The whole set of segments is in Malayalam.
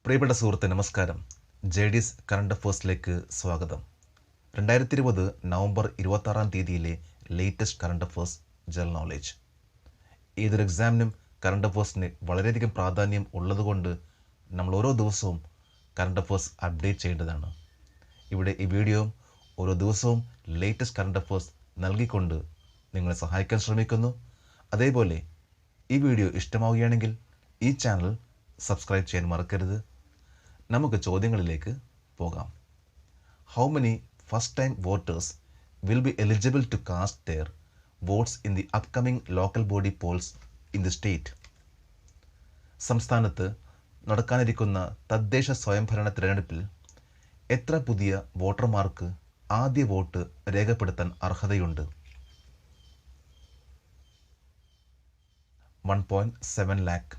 പ്രിയപ്പെട്ട സുഹൃത്തെ നമസ്കാരം. JD's കറണ്ട് അഫേഴ്സിലേക്ക് സ്വാഗതം. 2020 നവംബർ 26 തീയതിയിലെ latest current affairs general knowledge. ഏതൊരു എക്സാമിനും കറണ്ട് അഫേഴ്സിന് വളരെയധികം പ്രാധാന്യം ഉള്ളതുകൊണ്ട് നമ്മൾ ഓരോ ദിവസവും കറണ്ട് അഫേഴ്സ് അപ്ഡേറ്റ് ചെയ്യേണ്ടതാണ്. ഇവിടെ ഈ വീഡിയോയും ഓരോ ദിവസവും ലേറ്റസ്റ്റ് കറണ്ട് അഫേഴ്സ് നൽകിക്കൊണ്ട് നിങ്ങളെ സഹായിക്കാൻ ശ്രമിക്കുന്നു. അതേപോലെ ഈ വീഡിയോ ഇഷ്ടമാവുകയാണെങ്കിൽ ഈ ചാനൽ സബ്സ്ക്രൈബ് ചെയ്യാൻ മറക്കരുത്. നമുക്ക് ചോദ്യങ്ങളിലേക്ക് പോകാം. How many first time voters will be eligible to cast their votes in the upcoming local body polls in the state? സംസ്ഥാനത്ത് നടക്കാനിരിക്കുന്ന തദ്ദേശ സ്വയംഭരണ തിരഞ്ഞെടുപ്പിൽ എത്ര പുതിയ വോട്ടർമാർക്ക് ആദ്യ വോട്ട് രേഖപ്പെടുത്താൻ അർഹതയുണ്ട്? 1.7 lakh.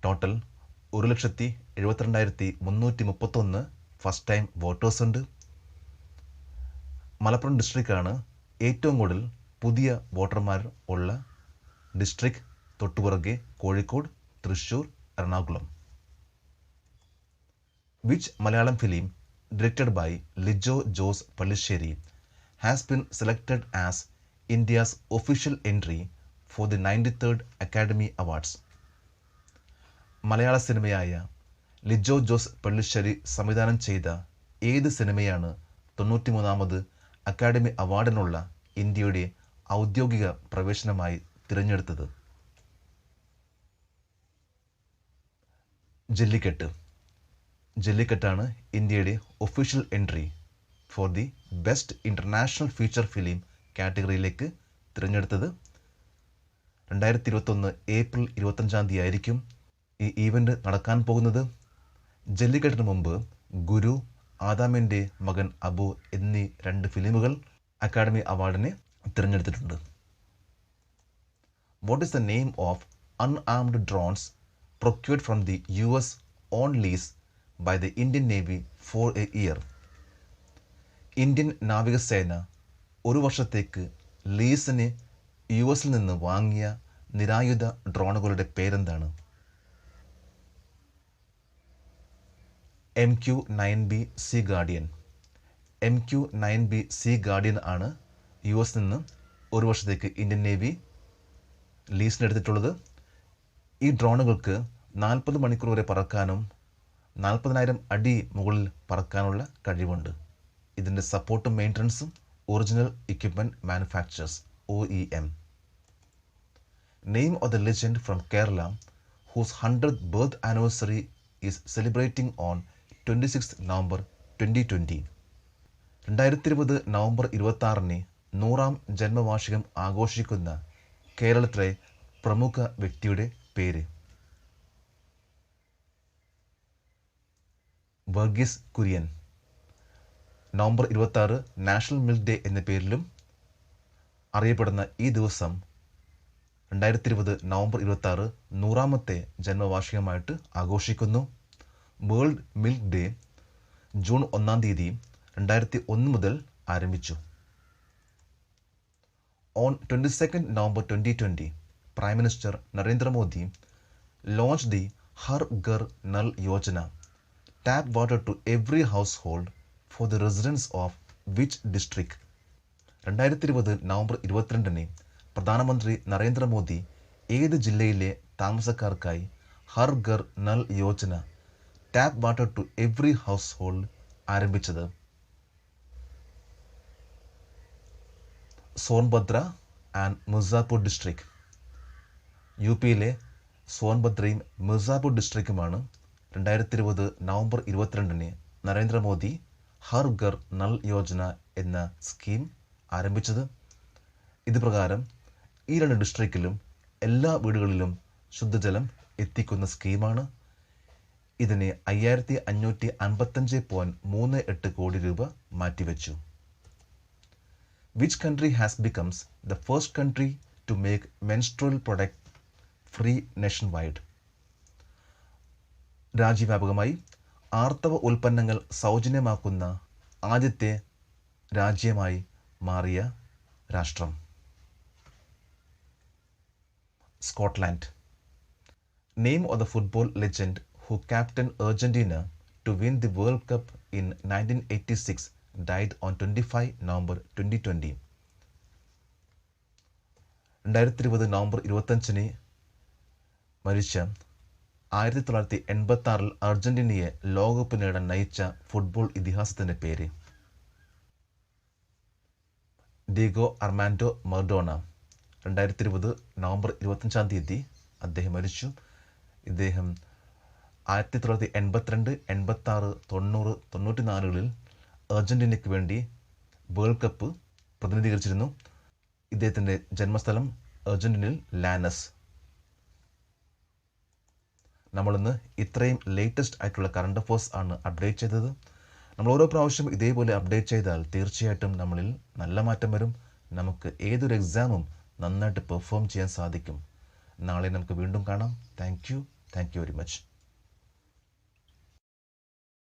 Total 1,72,331 first time voters ഉണ്ട്. മലപ്പുറം ഡിസ്ട്രിക്റ്റാണ് ഏറ്റവും കൂടുതൽ പുതിയ വോട്ടർമാർ ഉള്ള ഡിസ്ട്രിക്ട്. തൊട്ടുപുറകെ Kozhikode, Thrissur, Ernakulam. Which Malayalam film directed by Lijo Jose Pellissery has been selected as India's official entry for the 93rd Academy Awards? മലയാള സിനിമയായ ലിജോ ജോസ് പള്ളിശ്ശേരി സംവിധാനം ചെയ്ത ഏത് സിനിമയാണ് 93ാമത് അക്കാഡമി അവാർഡിനുള്ള ഇന്ത്യയുടെ ഔദ്യോഗിക പ്രവേശനമായി തിരഞ്ഞെടുത്തത്? ജല്ലിക്കെട്ട്. ജല്ലിക്കെട്ടാണ് ഇന്ത്യയുടെ official entry for the best international feature film കാറ്റഗറിയിലേക്ക് തിരഞ്ഞെടുത്തത്. 2021 ഏപ്രിൽ 25 ആയിരിക്കും ഈ ഈവൻ്റ് നടക്കാൻ പോകുന്നത്. ജല്ലിക്കെട്ടിന് മുമ്പ് ഗുരു, ആദാമിൻ്റെ മകൻ അബു എന്നീ 2 ഫിലിമുകൾ അക്കാഡമി അവാർഡിനെ തിരഞ്ഞെടുത്തിട്ടുണ്ട്. What is the name of unarmed drones procured from the US on lease by the Indian navy for a year? Indian നാവികസേന ഒരു വർഷത്തേക്ക് ലീസിന് US നിന്ന് വാങ്ങിയ നിരായുധ ഡ്രോണുകളുടെ പേരെന്താണ്? MQ-9B sea guardian. MQ-9B sea guardian ആണ് US നിന്ന് ഒരു വർഷത്തേക്ക് ഇന്ത്യൻ നേവി ലീസിനെടുത്തിട്ടുള്ളത്. ഈ ഡ്രോണുകൾക്ക് 40 മണിക്കൂർ വരെ പറക്കാനും 40,000 അടി മുകളിൽ പറക്കാനുള്ള കഴിവുണ്ട്. ഇതിൻ്റെ സപ്പോർട്ടും മെയിൻ്റനൻസും original equipment manufactures OEM. Name of the legend from Kerala whose 100th birth anniversary is celebrating on 26 November 2020. 2020 November 26 100ാം ജന്മവാർഷികം ആഘോഷിക്കുന്ന കേരളത്തിലെ പ്രമുഖ വ്യക്തിയുടെ പേര്? Varghese Kurian. November 26 national milk day എന്ന പേരിലും അറിയപ്പെടുന്ന ഈ ദിവസം 2020 നവംബർ 26 100ാമത്തെ ജന്മവാർഷികമായിട്ട് ആഘോഷിക്കുന്നു. വേൾഡ് മിൽക്ക് ഡേ ജൂൺ 1 തീയതി 2001 മുതൽ ആരംഭിച്ചു. On 22 November 2020 prime minister Narendra Modi launch the Har Ghar Nal Yojana, tap water to every household for the residence of which district? 2020 November 22 പ്രധാനമന്ത്രി നരേന്ദ്രമോദി ഏത് ജില്ലയിലെ താമസക്കാർക്കായി Har Ghar Nal Yojana, tap water to every household ആരംഭിച്ചത്? Sonbhadra and Mirzapur district. UPയിലെ സോൻഭദ്രയും മിർസാപൂർ ഡിസ്ട്രിക്റ്റുമാണ് 2020 നവംബർ 22 നരേന്ദ്രമോദി ഹർ ഘർ നൽ യോജന എന്ന സ്കീം ആരംഭിച്ചത്. ഇത് പ്രകാരം ഈ 2 ഡിസ്ട്രിക്റ്റിലും എല്ലാ വീടുകളിലും ശുദ്ധജലം എത്തിക്കുന്ന സ്കീമാണ്. ഇതിന് 5,555.38 കോടി രൂപ മാറ്റിവെച്ചു. Which country has becomes the first country to make menstrual product free nation wide? രാജ്യവ്യാപകമായി ആർത്തവ ഉൽപ്പന്നങ്ങൾ സൗജന്യമാക്കുന്ന ആദ്യത്തെ രാജ്യമായി മാറിയ രാഷ്ട്രം? Scotland. Name of the football legend who captained Argentina to win the World Cup in 1986, died on 25 November 2020. 2020 November 25 മരിച്ച 1986 അർജന്റീനയെ ലോകകപ്പ് നേടാൻ നയിച്ച ഫുട്ബോൾ ഇതിഹാസത്തിൻ്റെ പേര്? Diego Armando Maradona. 2020 നവംബർ 25 അദ്ദേഹം മരിച്ചു. ഇദ്ദേഹം 1982, 86, 90, 94 അർജന്റീനയ്ക്ക് വേണ്ടി വേൾഡ് കപ്പ് പ്രതിനിധീകരിച്ചിരുന്നു. ഇദ്ദേഹത്തിൻ്റെ ജന്മസ്ഥലം അർജന്റീനയിൽ ലാനസ്. നമ്മളിന്ന് ഇത്രയും ലേറ്റസ്റ്റ് ആയിട്ടുള്ള കറണ്ട് അഫയേഴ്സ് ആണ് അപ്ഡേറ്റ് ചെയ്തത്. നമ്മൾ ഓരോ പ്രാവശ്യം ഇതേപോലെ അപ്ഡേറ്റ് ചെയ്താൽ തീർച്ചയായിട്ടും നമ്മളിൽ നല്ല മാറ്റം വരും. നമുക്ക് ഏതൊരു എക്സാമും നന്നായിട്ട് പെർഫോം ചെയ്യാൻ സാധിക്കും. നാളെ നമുക്ക് വീണ്ടും കാണാം. Thank you very much.